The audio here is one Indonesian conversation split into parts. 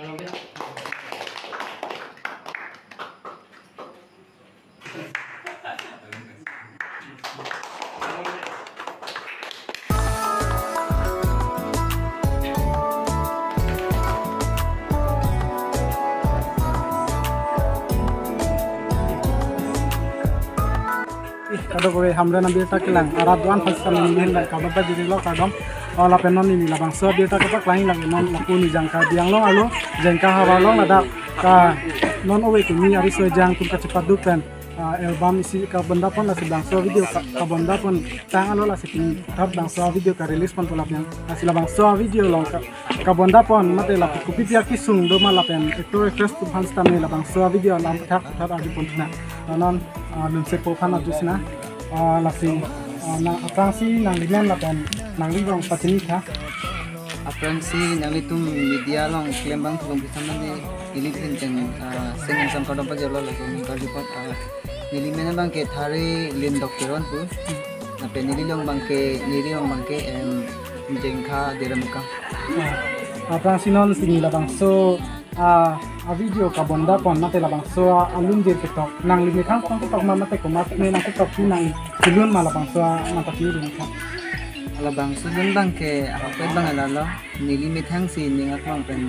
Kado kore hamre na bieta kelang arab doan phasa ni hen la kado pa jiri lo kadom ola penon ni la bang so bieta ka pak lain lagi non laku ni jangka biang lo alo jangka hawa lo ada ka non owe ke ni ari so jang kun ka cepat dupen album isi ka benda pon la sedang so video ka benda pon tang alo la sekin tab bang so video ka release pon tolap yang asila bang so video lo ka benda pon mate la ku pipia ki sung do ma la pen ekto request tu han stam ni la bang so video lam thak adi pon na non lun se po phan adusna lasi na aprangsi nang limen la pen nang libang patini tha aprangsi nang litum media long klembang thum bisan ni ilithin jeng sing sam kadam pa jalo la ni ka report nilimen bang ke thare lin dokteron tu na pe nililong bang ke jengkha deramka aprangsi non sini la bang so a video ka bonda pon mate la bang so alun dir ke tok nang lim khang khang tok ma mate ko mat me na ko tok nang silun ma la bang so na ta ki lim kha ala bang so dun bang ke apa bang ala lo nili me thang si ning akong pen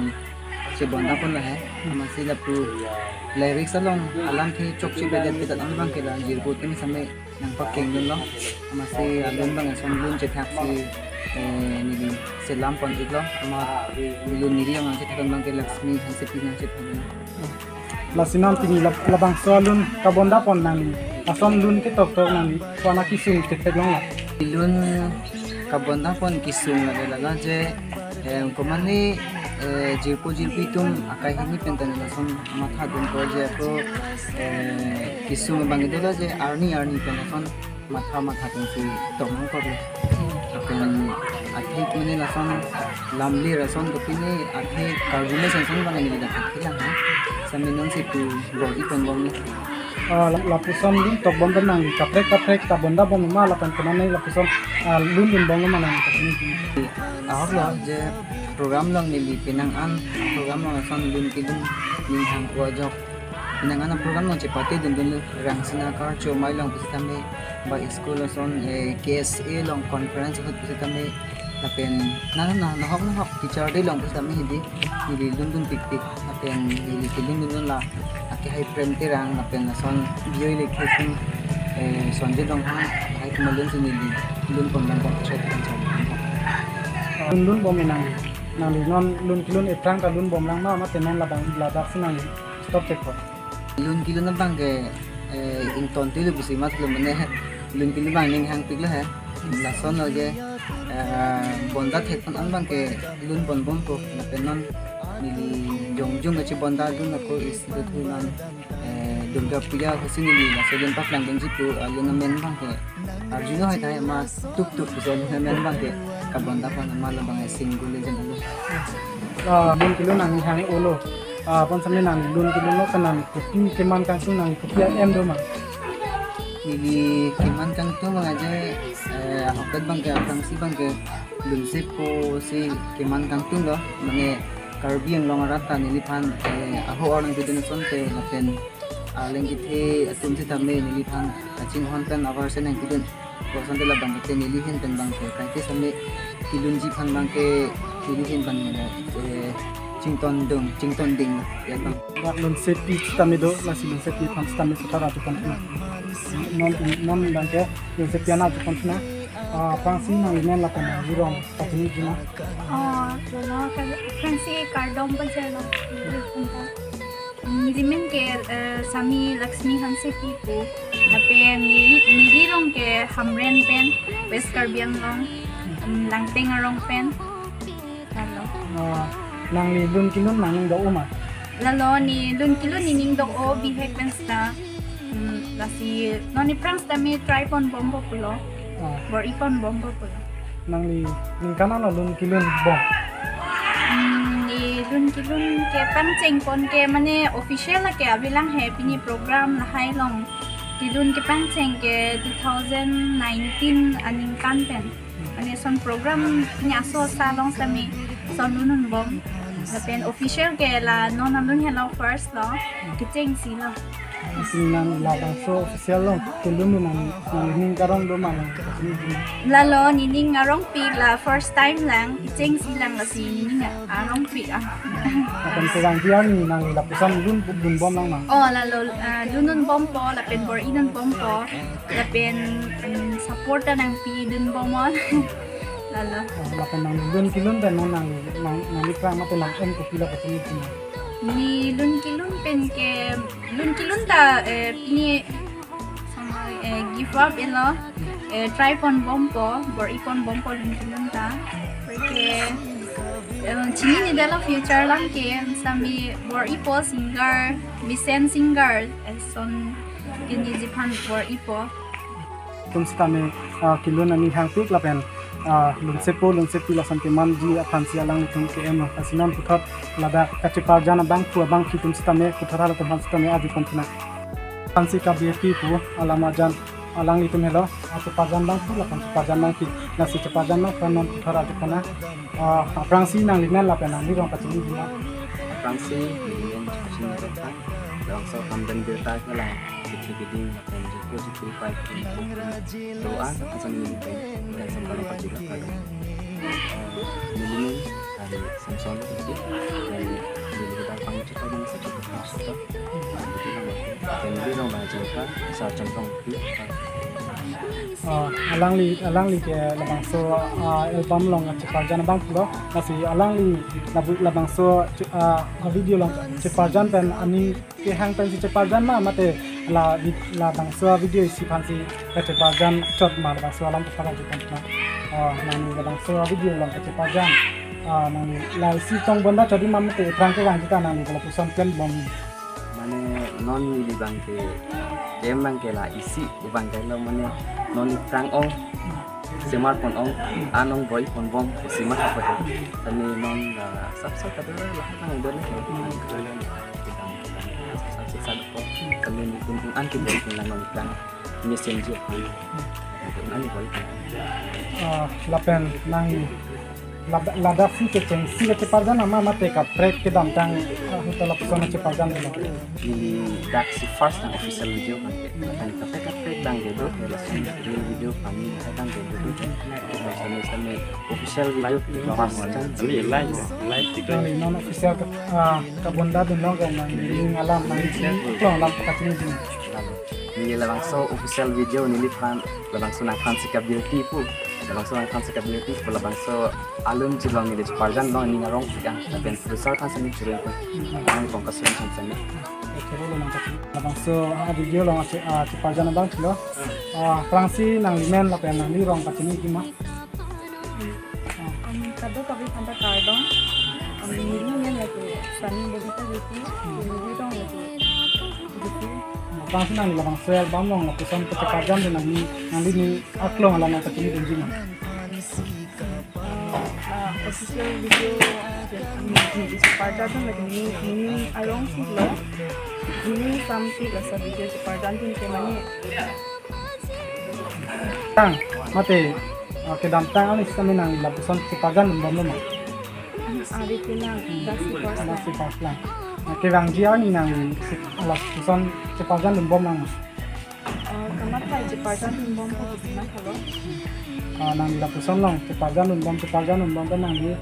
se bonda pon la hai ama si la pu lyrics along alam thi chok chi be det pitat ang bang ke la jir bu ke mi same nang pa keng dun lo ama si alun bang som lun che thak si nili selam pon iklo ama lun niri ang che thakang bang ke Laksmi hanse pinang che thang la sinan tini la bang so alun ka bonda pon nang ni asom lun ke tok tok nang ni ko na ki sung ke thek long la lun ka bonda pon ki sung la la je ko mani jirpi tum akai hini pentan la som matha dun ko je ko ki sung bang de la je arni pen son matha tum si tong ko le akan athik mane la son lamli rason ko pini athik karjune sen bang ni da khilang ha saminong si tu bodi pon bom ni la pusom din tok bom nang ni kaprek ta bonda bom ma la kan kanai la pusom lun din bom ma nang ni ahok lo je program lang ni pinang an program lo son lun kidun ni hang ko job pinang an program lo chepati dun rang sina kar cho mai long pisame ba school lo son KSA long conference hot pisame la pen na hok teacher de long pisame hindi ni lun pik la pen ni kidun la ake hai prem te rang la pen la son bioi le khesing son je dong ha hai kumalun sini lun pom lang pom chet lun bom nang ni non lun kilun eprang ka lun bom lang ma ma tenon la bang la dak sinang stop tek ko lun kilun na bang ke in ton te lu bisi mat lu mane lun kilun bang ning hang pik la ha la son lo je bonda thek pon an bang ke lun bom ko la penon ni jong achi bonda dun ko is the thunan Durga Puja kesini la segen pak lang dun jitu lun men bang ke arjuno hai thai ma tuk so men bang ke ka bonda pa na mala bang single legend lu lun kilun nang hang olo pon samne nang lun kilun lo kanan kupi keman kan su nang kupi em do ma ni kiman kang tu mga je akad bang ke akang si bang ke lun sepo si kiman kang tu lo mange karbiang long rata ni lipan aho orang bidun sonte lapen lengki the atum si tamme ni lipan aching hon kan avar sen ang bidun ko sonte la bang ke ni lihin pen bang ke kai te samme kilun ji phan bang ke lihin bang Cington ding ya bang lun sepi tamme do la si lun sepi phan tamme sutara tu kan non bang ke lun sepi ana tu kan na Fransi nang inen la kan hirong patini jina no Fransi kardom pa jalo nilimen ke sami Laksmi hanse pipo na pen nilirong ke hamren pen west karbiang long langteng arong pen lalo nang ni lun kilun nang do uma lalo ni lun kilun ni ning do o bihek pen sta lasi no ni pranks tami tripon bombo pulo bor ipon bombo pulo nang ni kana la lun kilun bom ni lun kilun ke panceng pon ke mane official la ke abilang happy ni program la hai long kilun ke panceng ke 2019 aning kan pen ane son program nya so sa long sami son lunun bom lapen official ke la non nandun hello first lo kitching si lo Sinan labang so official long tulun nang ning karong do man lalo nining ngarong pi la first time lang kitching si lang la si nining arong pi akan kurang dia ni nang lapisan dun bom lang mang oh lalo dunun bompo lapen bor inan bompo lapen support nang pi dun bomon lalo lapan nang dun kilon dan nang likra mate nang em ko pila ka sini ni lun kilun ta pini give up elo try pon bompo bor ipon bompo lun kilun ta porque chini ni dala future lang ke sami bor ipo singer Vicen singer son kini jipan bor ipo tum stame kilon ani hang pik lapen lun sepi la santiman ji apan sialang tum ke em asinan putat lada kacepa jana bang pu bang ki tum stame putara la tum stame adi kontina pansi ka bfp pu alama jan alang itu melo atau pajan bang pu la pajan bang ki nasi cepajan na kanon putara di kana aprangsi nang limen la penang di rong kacili di Fransi yang sini kita dalam so kamdan berita lah gede dan juga simplify doa asal ini dan sampai lepas juga kalau milimen dari Samsung itu dari kita panggil kita yang sejauh itu dan dia orang baca kita asal contoh itu alang li ke labang so album long cepajan bang pulo nasi alang li labang so video long cepajan pen ani ke hang pen si cepajan ma mate la bang so video si pansi cepajan chot ma bang so alang putara jukan na nani labang so video long cepajan nani la si tong benda jadi mamate trang ke wang kita nani kalau pusan pen bom mana non di bangke game bangke lah isi di bangke lo mana non di trang ong smartphone ong anong boy phone bom smart apa itu tapi non sab tapi lah kan don kita sab kok kalian itu an ke boy phone non trang messenger an boy lapen nang lada si ke ceng si ke parjan nama mate ka prek ke dam tang hotel pesona ce parjan lo ini dak si first and official video kan kita prek dang gitu video kami kan gitu sama official video first live tiktok non official ka bonda dun lo kan ni ngalam nang lo lam pakacini din ini langsung official video ini kan langsung akan sikap beauty pun langsung akan sikap beauty langsung alun jilang ini parjan no ini ngarong yang tapi besar kan sini curi pun yang kongkasin sini coba lo nangkat langsung video lo ngasih parjan bang lo Fransi nang limen la pen nang ni rong kacini kima kado tapi pantai kardong ini yang lagi sani bodita gitu ini dong lagi Fransi nang labang sel bang long la pesan ke parjan dan nang ni aklong ala nang kacini din jima official video di Separdan tuh lagi ini along sih lo ini sampai rasa video Separdan tuh kayak mana tang mate ke dam tang ani sama nang lapisan cepagan bom lo ada tinang si pas lang ke bang dia ni nang lapisan cepagan bom lang kenapa Separdan tuh bom kok gimana kalau nang lapisan lang cepagan bom kan nang ni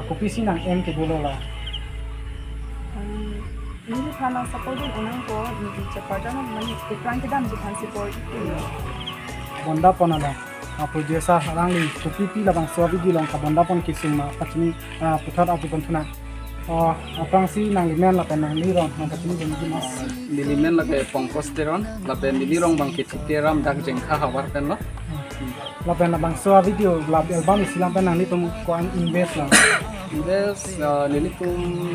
kopi si nang em ke dulu lah ini karena support orang ko di Separdan mana iklan kita mesti kan support bonda pon ada apa jasa orang li kopi pi labang so video lang ka bonda pon kising ma kacini putar atu pon tuna apang si nang limen la pen nang ni rong nang kacini den di mas Dilimen lagi pongkos teron, lapen dilirong bangkit teram dak jengkah hawar pen lo. la pen labang so video lab album silang pen nang ni tum ko an invest lang Des nilitum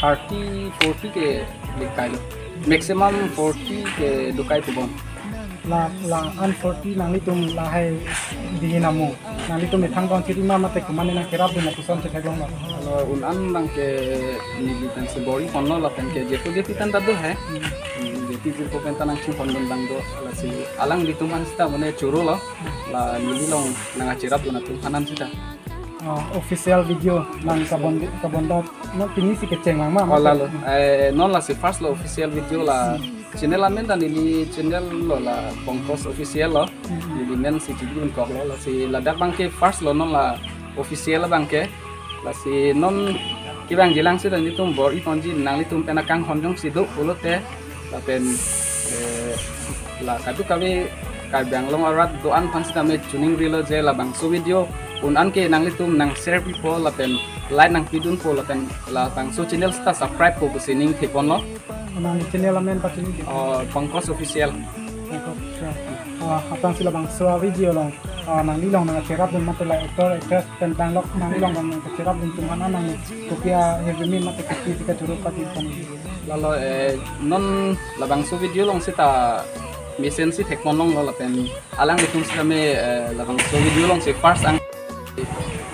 30-40 ke dikai lo. Maximum 40 ke dukai pun. la an 40 nang ni tum la hai di namu nang ni tum thang kon chiri ma mate kumane na kerap din pusan che thagong la Kalau unan bang ke nilitan sebori kono lapen ke jetu jepitan tadu hai. Jeti jetu pentan nang chupon bang do ala si alang dituman sita mone churu lo la nililong nang acirap una tuhanan sita. official video nang kabonda no pini si keceng mama oh lalu non la si first lo official video la channel amen dan ini channel lo la Pongkos official lo jadi men si cigun kok lo la si ladak bangke first lo non la official bangke la si non kibang jelang si dan itu bor iponji nang litum penakang honjong sidu ulut te la pen la kadu kami kabang long arat doan pan si kami tuning rilo je la bang so video unan ke nang litum nang share people la pen like nang pidun po la pen la bang so channel sta subscribe po kusining thepon lo nang channel amen patini Pongkos official apang sila bang so video long nang nilong nang cerap dun mate la actor actress tentang lok nang nilong bang cerap dun tumana nang kopia hevimi mate ketika turut pati pon lalu non labang so video long sita mesen si tekmon long la pen alang litum si kami labang so video long si first ang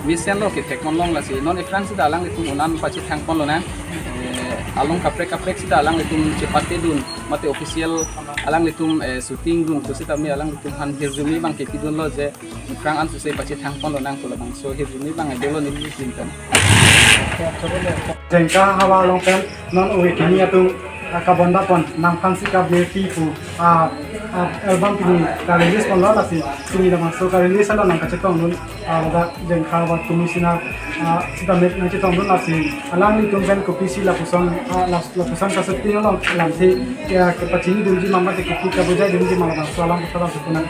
misen lo ke tekmon long la si non ekran sita alang litum unan pacit hangpon lo na along kaprek sita alang litum cepate dun mate official alang litum shooting dun to sita mi alang litum han hirjumi bang ke pidun lo je krang an susai pacit hangpon lo nang to labang so hirjumi bang delo ni pintan jengka hawa long pen non uwe kini atung kabonda pon nang fansi ka beauty pu album pini ka release pon la si sini da masuk ka release ala nang ka chetong nun da jengka hawa tumisina sita met na chetong nun la si alang ni tum ben kopi si la puson ka setti long lanti ya ke pachini dunji mama te kopi ka bujai dunji mala salam salam supuna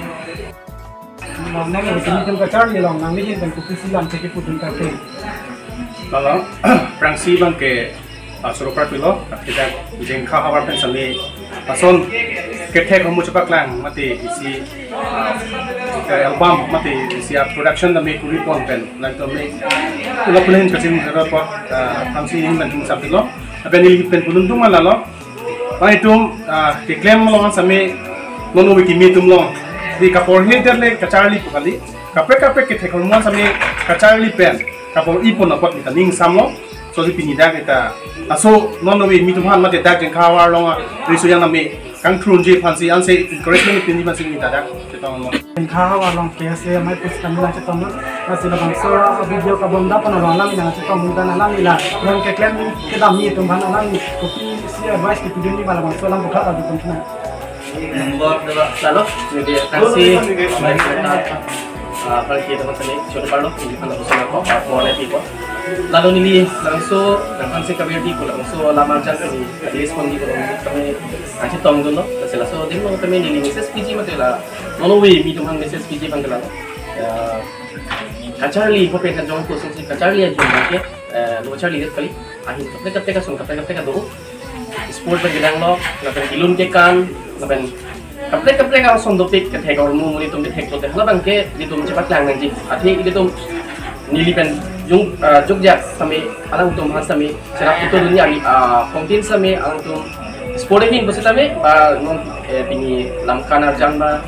nang uwe kini tum ka charli long nang ni ben kopi si lam te ke putun ka te lalu prangsi bang ke surupra pilo kita jengka hawar pen sami pason ketek kamu cepat lang mati isi album mati isi production dami kuri pon pen lang to me ulah pulen kecil kerap prangsi ini mentung sapilo apa ni pen pulun tu malah lo bang itu diklaim melongan sami nono wiki mitum long di kapor hider le kacari pukali kapre ketek kamu sami kacari pen kapor ipon apa kita ning samlo so di pinida kita aso nono we mi tuhan mate dak jeng khawar longa risu yang nami kang trunji phansi anse encouragement pini phansi ni dak chetong lo jengka hawa long kese mai pus kami lang chetong nun sila bang so video kabonda pon long lang nang chetong mun dan lang ila long ke klem ke dam mi tum han lang kopi si advice ki tudun ni malam so lang buka ta di tum Nomor lalu jadi taksi kalau kita maksudnya sudah perlu di mana usaha apa boleh tipe lalu ini langsung si kabel ko langsung lamar jangan ni respon di ko kami aja tong dulu setelah so dia mau kami ini message PG matela nono we mi tuhan message PG panggilan kacari ko pengen jangan ko sih kacari aja ke lo kacari kali akhir ketika sung ketika dulu sport panggilan lo lapan ilun ke kan lapan kapre ka sondo pik ka thek or mu ni tum thek to hala bang ke di tum cepat lang nang ji athi di tum nili pen jung jogja sami alang tum has sami serap itu dunia kontin sami alang tum sport hin bus sami non pini lamkan arjan ba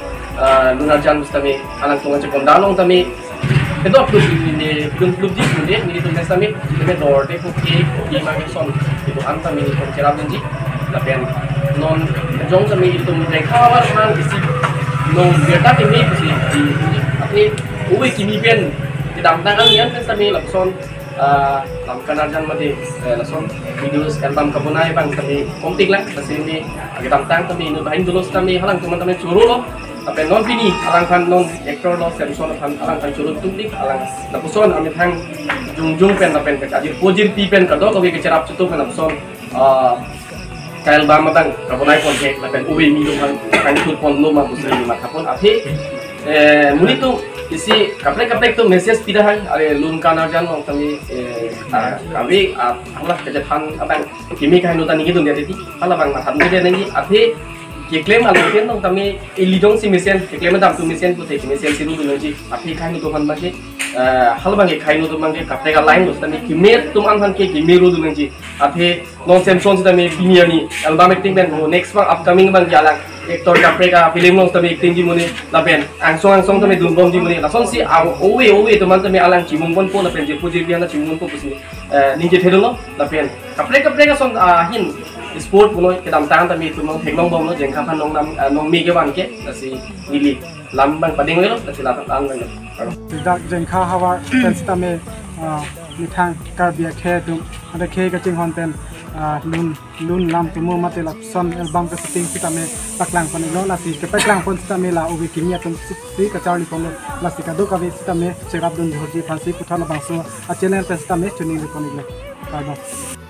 lunar jan bus sami alang tum ce kondalong sami itu aku di klub ji ni ni tum sami ni dor de ko ki ma ke son itu anta mi tum cerap ji lapen non jong sami itu mereka awal orang isi non biarta ini isi tapi uwe kini pen di dalam tangan ni kan sami langsung lamkan arjan mati langsung video album kabunai bang kami kontik lah masih ini di dalam tangan kami ini bahin dulu kami halang teman-teman curu lo tapi non ini halang kan non ekor lo serison halang kan curu tuntik halang langsung kami hang jung pen pen kaji pojir pen kado kami kecerap cutu kan langsung kail bama bang kabunai pon ke lapen uwe mi dum kan ikut pon lo ma busri ma kapon api muni tu isi kapre tu message pidahan ale lun kana jan ong kami kami Allah kejatan abang kimi kain utan ni dun dia tadi ala bang mathat ni dia ni api ke claim ala pen ong kami ilidong si mesen ke claim dam tu mesen tu te mesen siru dun ji api kain tu han bagi hal bang kain tu bang kapre ka line tu tani kimi tum an han ke kimi ru dun ji api non Samsung kita me pinia ni album acting band mo next bang upcoming bang jalan aktor kapre ka film long tami acting di mone lapen angsong tami dumbom di mone lason si owe teman tami alang cimung pon po lapen je puji biana cimung pon pusni ninje thelo lo lapen kapre ka son hin sport mono ke dam tang tami tumong thekmong bom lo jeng khapan nong nam nong mi ke wan ke si nili lambang pading lo si latang ang lo tidak jengka hawa pensita me มีทางการเบียแค่ดุอะไรแค่ก็จึงฮอนเป็นลุนลำตัวมือมาเตลับซอนอัลบั้มก็สติงที่ทำให้ปักหลังปนิโลลาสิก็ปักหลังคนที่ทำให้ลาโอวิกินเนี่ยตรงสิกระจายลิปอนลาสิกาดูกับวิสที่ทำให้เชรับดุนดิฮอร์จีฟันซีพุทธาลบังซัวอาเจเลนเป็นที่ทำให้ชุนิลิปอนิเลยครับ